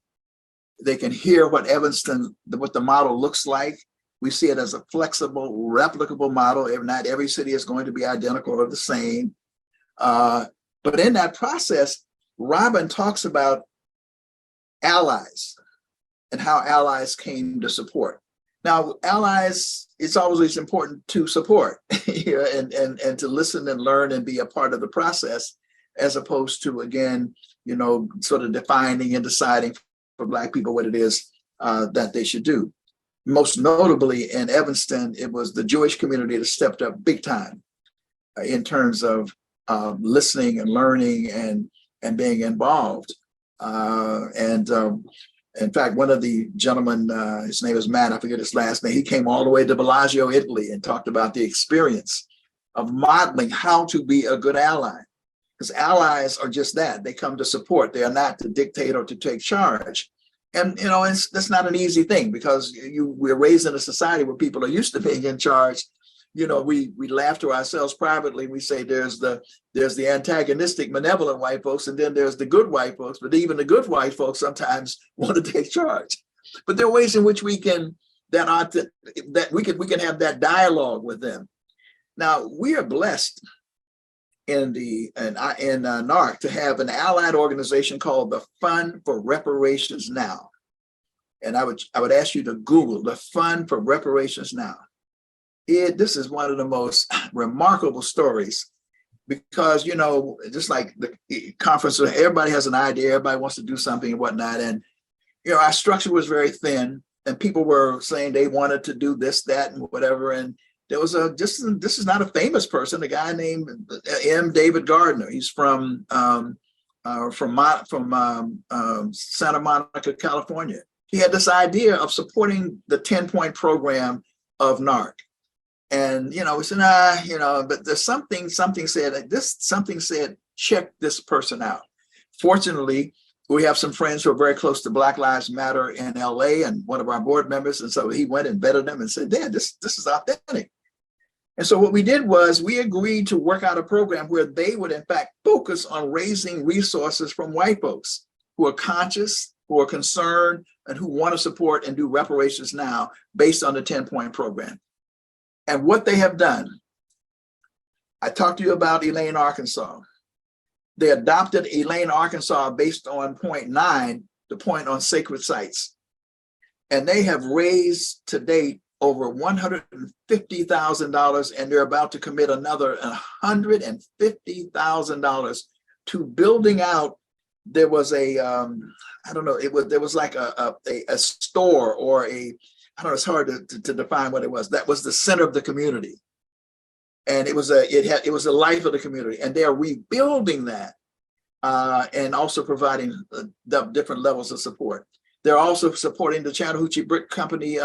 they can hear what the model looks like. We see it as a flexible, replicable model. If not every city is going to be identical or the same. But in that process, Robin talks about allies and how allies came to support. Now, allies, it's always important to support and to listen and learn and be a part of the process, as opposed to, again, sort of defining and deciding for Black people what it is that they should do. Most notably in Evanston, it was the Jewish community that stepped up big time in terms of listening and learning and being involved. In fact, one of the gentlemen, his name is Matt, I forget his last name, he came all the way to Bellagio, Italy, and talked about the experience of modeling how to be a good ally. Because allies are just that. They come to support. They are not to dictate or to take charge. And, that's not an easy thing, because we're raised in a society where people are used to being in charge. We laugh to ourselves privately. We say there's the antagonistic, malevolent white folks, and then there's the good white folks. But even the good white folks sometimes want to take charge. But there are ways in which we can have that dialogue with them. Now, we are blessed in NARC to have an allied organization called the Fund for Reparations Now. And I would ask you to Google the Fund for Reparations Now. This is one of the most remarkable stories, because, just like the conference, everybody has an idea, everybody wants to do something and whatnot. And, our structure was very thin, and people were saying they wanted to do this, that, and whatever. And there was this is not a famous person, a guy named M. David Gardner. He's from Santa Monica, California. He had this idea of supporting the 10-point program of NARC. And, we said, but there's something said, check this person out. Fortunately, we have some friends who are very close to Black Lives Matter in LA, and one of our board members. And so he went and vetted them and said, "Dad, this is authentic." And so what we did was we agreed to work out a program where they would, in fact, focus on raising resources from white folks who are conscious, who are concerned, and who want to support and do reparations now based on the 10-point program. And what they have done, I talked to you about Elaine, Arkansas. They adopted Elaine, Arkansas based on point 9, the point on sacred sites. And they have raised to date over $150,000, and they're about to commit another $150,000 to building out. There was there was like a store or it's hard to define what it was. That was the center of the community. And it was the life of the community, and they are rebuilding that and also providing different levels of support. They're also supporting the Chattahoochee Brick Company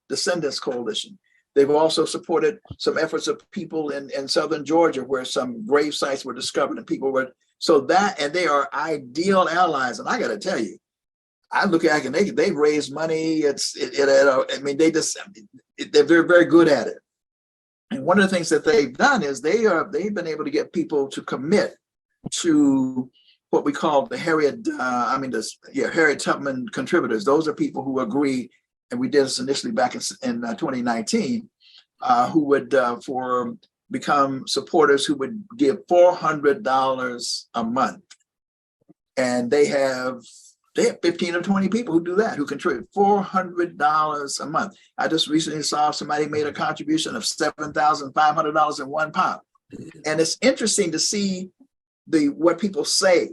Descendants Coalition. They've also supported some efforts of people in southern Georgia where some grave sites were discovered and people were, and they are ideal allies. And I got to tell you, I look at it and they raise money. They're very, very good at it. And one of the things that they've done is they've been able to get people to commit to what we call the Harriet Tubman contributors. Those are people who agree, and we did this initially back in 2019, who would become supporters who would give $400 a month. And they have 15 or 20 people who do that, who contribute $400 a month. I just recently saw somebody made a contribution of $7,500 in one pop. And it's interesting to see what people say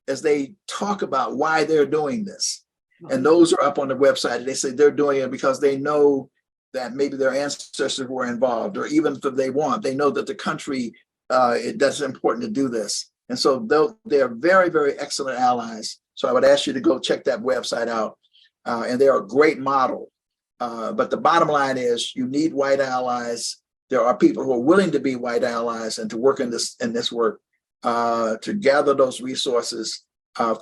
as they talk about why they're doing this. And those are up on the website. They say they're doing it because they know that maybe their ancestors were involved, or even if they know that the country, that's important to do this. And so they're very, very excellent allies. So I would ask you to go check that website out. And they're a great model. But the bottom line is you need white allies. There are people who are willing to be white allies and to work in this work, to gather those resources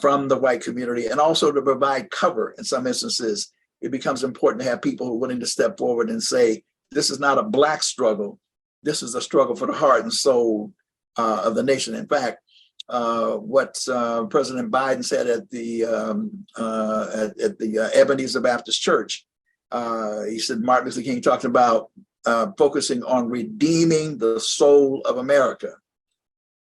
from the white community, and also to provide cover. In some instances, it becomes important to have people who are willing to step forward and say, this is not a Black struggle. This is a struggle for the heart and soul of the nation. In fact, what President Biden said at the Ebenezer Baptist Church, he said Martin Luther King talked about focusing on redeeming the soul of America.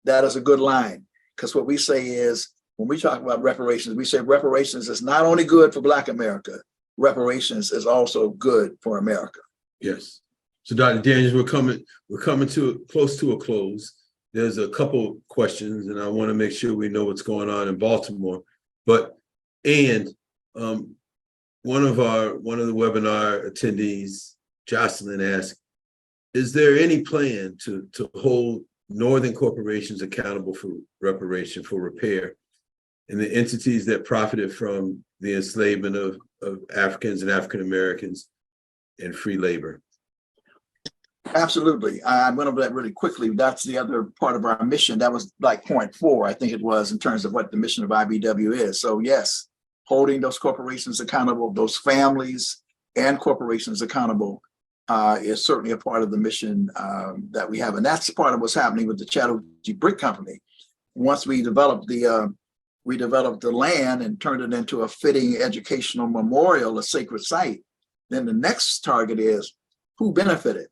That is a good line. Because what we say is, when we talk about reparations, we say reparations is not only good for Black America, reparations is also good for America. Yes. So Dr. Daniels, we're coming to close to a close. There's a couple questions, and I want to make sure we know what's going on in Baltimore. But one of the webinar attendees, Jocelyn, asked, is there any plan to hold Northern corporations accountable for reparation, for repair, and the entities that profited from the enslavement of Africans and African Americans and free labor? Absolutely. I went over that really quickly. That's the other part of our mission. That was like point 4, I think it was, in terms of what the mission of IBEW is. So yes, holding those corporations accountable, those families and corporations accountable is certainly a part of the mission that we have. And that's part of what's happening with the Chattahoochee Brick Company. Once we developed the land and turned it into a fitting educational memorial, a sacred site, then the next target is who benefited.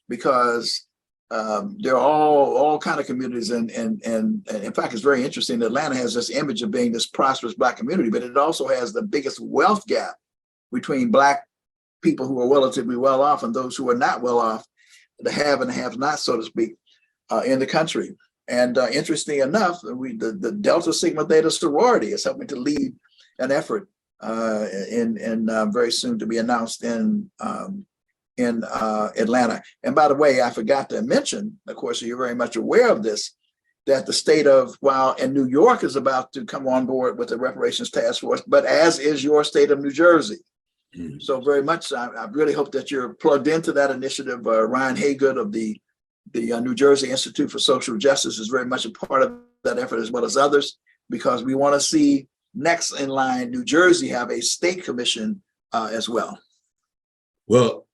Because there are all kind of communities, and in fact, it's very interesting. Atlanta has this image of being this prosperous Black community, but it also has the biggest wealth gap between Black people who are relatively well off and those who are not well off, the have and the have not, so to speak, in the country. And interestingly enough, the Delta Sigma Theta sorority is helping to lead an effort in very soon to be announced in Atlanta. And by the way, I forgot to mention, of course, you're very much aware of this, that the state of, and New York is about to come on board with the reparations task force, but as is your state of New Jersey. Mm-hmm. So very much, I really hope that you're plugged into that initiative. Ryan Haygood of the New Jersey Institute for Social Justice is very much a part of that effort, as well as others, because we want to see next in line New Jersey have a state commission as well. Well,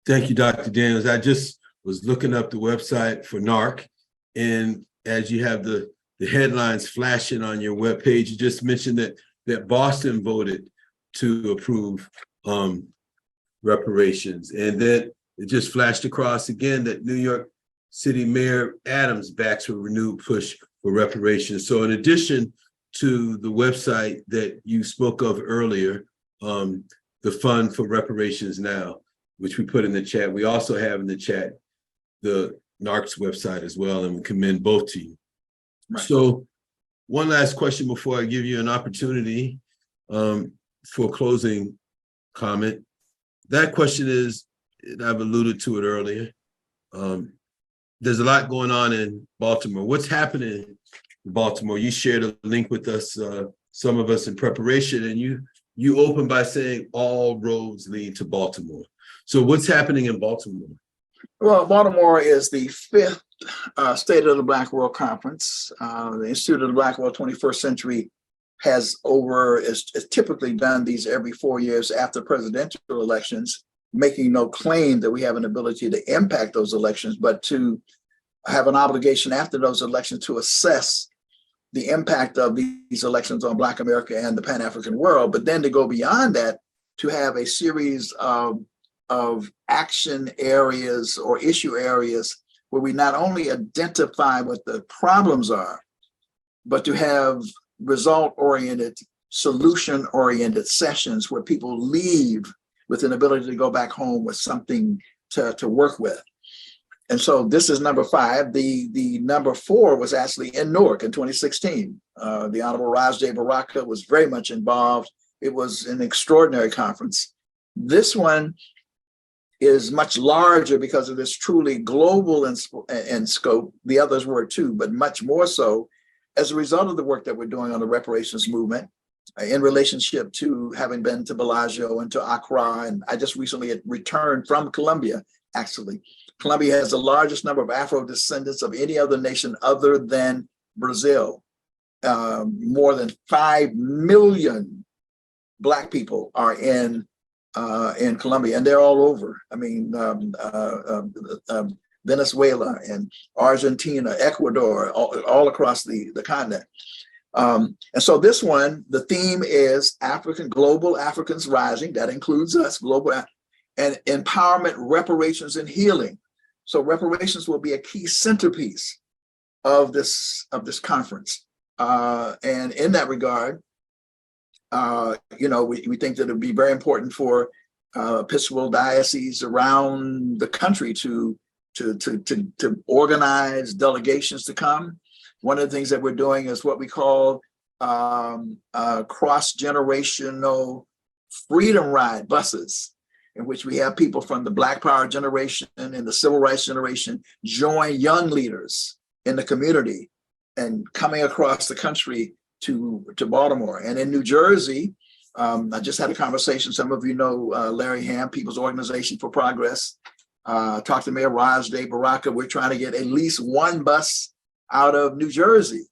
thank you, Dr. Daniels. I just was looking up the website for NARC, and as you have the headlines flashing on your webpage, you just mentioned that Boston voted to approve reparations, and then it just flashed across again that New York City Mayor Adams backs a renewed push for reparations. So in addition to the website that you spoke of earlier, the Fund for Reparations Now, which we put in the chat, we also have in the chat the NARC's website as well, and we commend both to you. Right. So one last question before I give you an opportunity for closing comment. That question is, and I've alluded to it earlier, there's a lot going on in Baltimore. What's happening in Baltimore? You shared a link with us, some of us in preparation, and you opened by saying all roads lead to Baltimore. So what's happening in Baltimore? Well, Baltimore is the 5th State of the Black World Conference. The Institute of the Black World 21st Century has typically done these every 4 years after presidential elections, making no claim that we have an ability to impact those elections, but to have an obligation after those elections to assess the impact of these elections on Black America and the Pan-African world, but then to go beyond that, to have a series of action areas or issue areas where we not only identify what the problems are, but to have result-oriented, solution-oriented sessions where people leave with an ability to go back home with something to work with. And so this is number 5. The number 4 was actually in Newark in 2016. The Honorable Raj J. Baraka was very much involved. It was an extraordinary conference. This one is much larger because it is truly global in scope. The others were too, but much more so as a result of the work that we're doing on the reparations movement in relationship to having been to Bellagio and to Accra. And I just recently returned from Colombia, actually. Colombia has the largest number of Afro descendants of any other nation other than Brazil. More than 5 million Black people are in Colombia, and they're all over. I mean, Venezuela and Argentina, Ecuador, all across the continent. And so this one, the theme is Global Africans Rising. That includes us, global, and empowerment, reparations, and healing. So reparations will be a key centerpiece of this conference. And in that regard, we think that it would be very important for Episcopal dioceses around the country to organize delegations to come. One of the things that we're doing is what we call cross-generational freedom ride buses, in which we have people from the Black Power generation and the Civil Rights generation join young leaders in the community and coming across the country to Baltimore. And in New Jersey, I just had a conversation. Some of you know Larry Ham, People's Organization for Progress. Talked to Mayor Rajday Baraka. We're trying to get at least one bus out of New Jersey.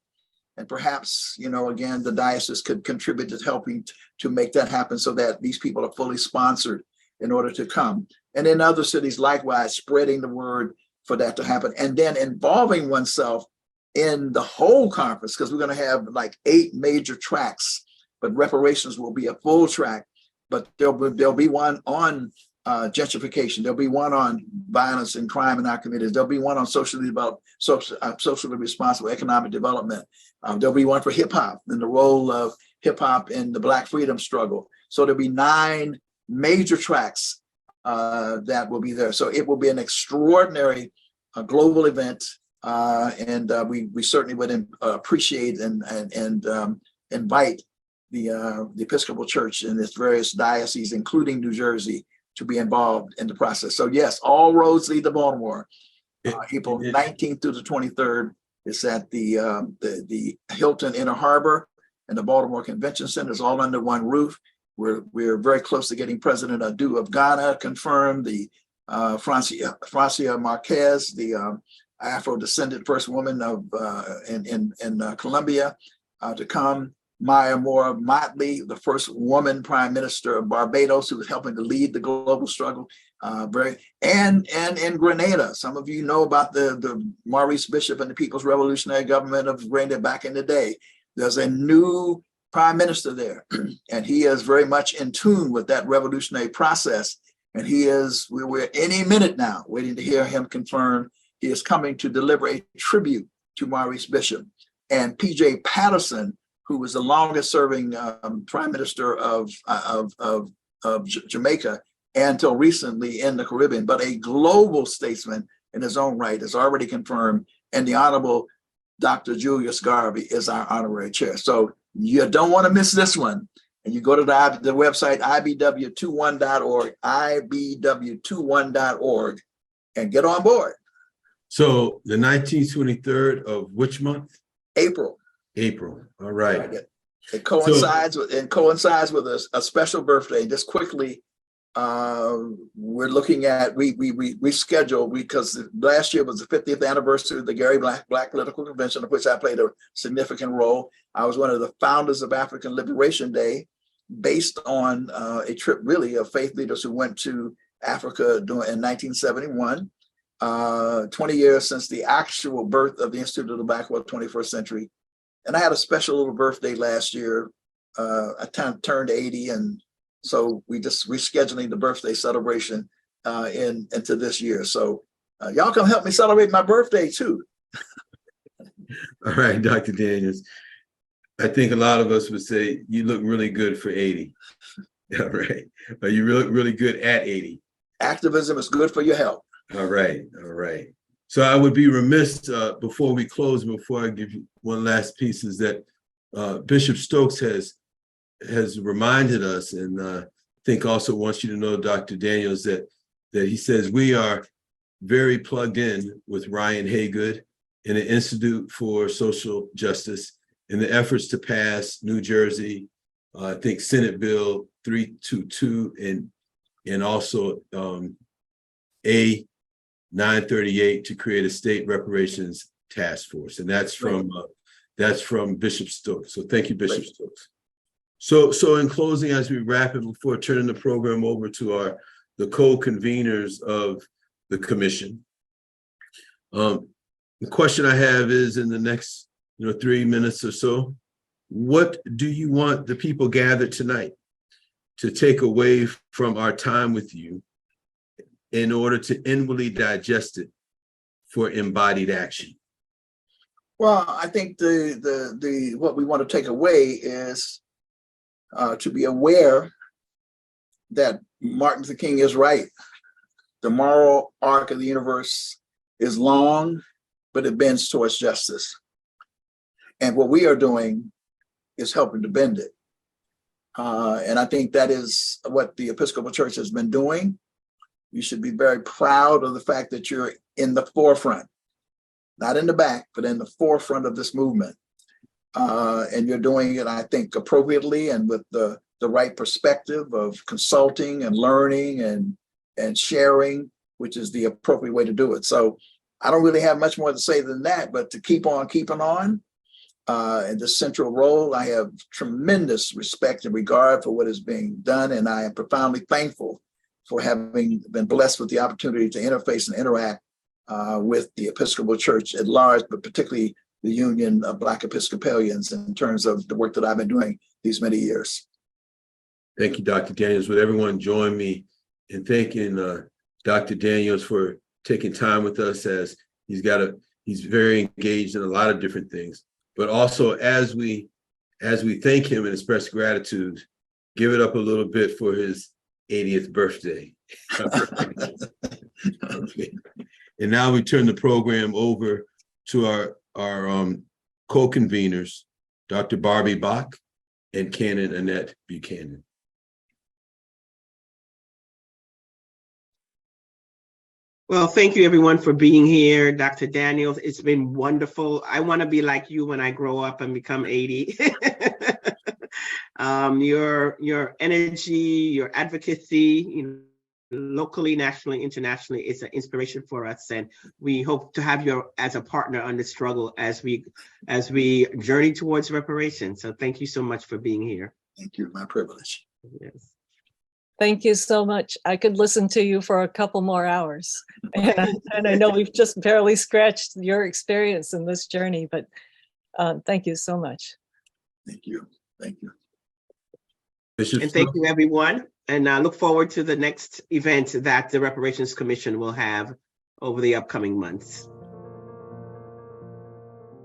And perhaps, again, the diocese could contribute to helping to make that happen so that these people are fully sponsored in order to come. And in other cities, likewise, spreading the word for that to happen. And then involving oneself in the whole conference, because we're going to have like 8 major tracks, but reparations will be a full track. But there'll be one on gentrification. There'll be one on violence and crime in our communities. There'll be one on socially responsible economic development. There'll be one for hip hop and the role of hip hop in the Black freedom struggle. So there'll be 9 major tracks that will be there. So it will be an extraordinary global event, and we certainly would appreciate and invite the Episcopal Church in its various dioceses, including New Jersey, to be involved in the process. So yes, all roads lead to Baltimore. April 19th through the 23rd. It's at the Hilton Inner Harbor and the Baltimore Convention Center. It's all under one roof. We're very close to getting President Adu of Ghana confirmed, the Francia Marquez, the Afro-descendant first woman of in Colombia, to come. Maya Moore Motley, the first woman prime minister of Barbados, who was helping to lead the global struggle. And in Grenada, some of you know about the Maurice Bishop and the People's Revolutionary Government of Grenada back in the day. There's a new prime minister there, and he is very much in tune with that revolutionary process. And we're any minute now waiting to hear him confirm he is coming to deliver a tribute to Maurice Bishop. And PJ Patterson, who was the longest serving prime minister of Jamaica until recently in the Caribbean, but a global statesman in his own right, is already confirmed. And the Honorable Dr. Julius Garvey is our honorary chair. So you don't want to miss this one. And you go to the website, ibw21.org, ibw21.org, and get on board. So the 19th, 23rd of which month? April. All right. It coincides with a special birthday. Just quickly, we're looking at we scheduled, because last year was the 50th anniversary of the Gary Black Political Convention, of which I played a significant role. I was one of the founders of African Liberation Day, based on a trip really of faith leaders who went to Africa in 1971. 20 years since the actual birth of the Institute of the Black World 21st Century. And I had a special little birthday last year. I turned 80, and so we just rescheduling the birthday celebration into this year. So y'all come help me celebrate my birthday too. All right, Dr. Daniels. I think a lot of us would say you look really good for 80. All right. Or you look really good at 80. Activism is good for your health. All right. So I would be remiss before we close, before I give you one last piece, is that Bishop Stokes has reminded us, and I think also wants you to know, Dr. Daniels, that he says we are very plugged in with Ryan Haygood and the Institute for Social Justice in the efforts to pass New Jersey, I think Senate Bill 322 and also A 938 to create a state reparations task force, and that's from Bishop Stokes. So thank you, Bishop Stokes. So in closing, as we wrap it, before turning the program over to the co-conveners of the commission, the question I have is, in the next 3 minutes or so, what do you want the people gathered tonight to take away from our time with you in order to inwardly digest it for embodied action? Well, I think the what we want to take away is to be aware that Martin Luther King is right. The moral arc of the universe is long, but it bends towards justice. And what we are doing is helping to bend it. And I think that is what the Episcopal Church has been doing. You should be very proud of the fact that you're in the forefront, not in the back, but in the forefront of this movement. And you're doing it, I think, appropriately and with the right perspective of consulting and learning and sharing, which is the appropriate way to do it. So I don't really have much more to say than that, but to keep on keeping on. In the central role, I have tremendous respect and regard for what is being done, and I am profoundly thankful for having been blessed with the opportunity to interface and interact with the Episcopal Church at large, but particularly the Union of Black Episcopalians in terms of the work that I've been doing these many years. Thank you, Dr. Daniels. Would everyone join me in thanking Dr. Daniels for taking time with us, as he's very engaged in a lot of different things. But also, as we thank him and express gratitude, give it up a little bit for his 80th birthday. Okay. And now we turn the program over to our co-conveners, Dr. Barbie Bach and Canon Annette Buchanan. Well, thank you everyone for being here. Dr. Daniels, it's been wonderful. I want to be like you when I grow up and become 80. Your energy, your advocacy, locally, nationally, internationally, is an inspiration for us. And we hope to have you as a partner on the struggle as we journey towards reparations. So thank you so much for being here. Thank you, my privilege. Yes. Thank you so much. I could listen to you for a couple more hours. And I know we've just barely scratched your experience in this journey, but thank you so much. Thank you. Thank you. Bishop And thank you, everyone. And I look forward to the next event that the Reparations Commission will have over the upcoming months.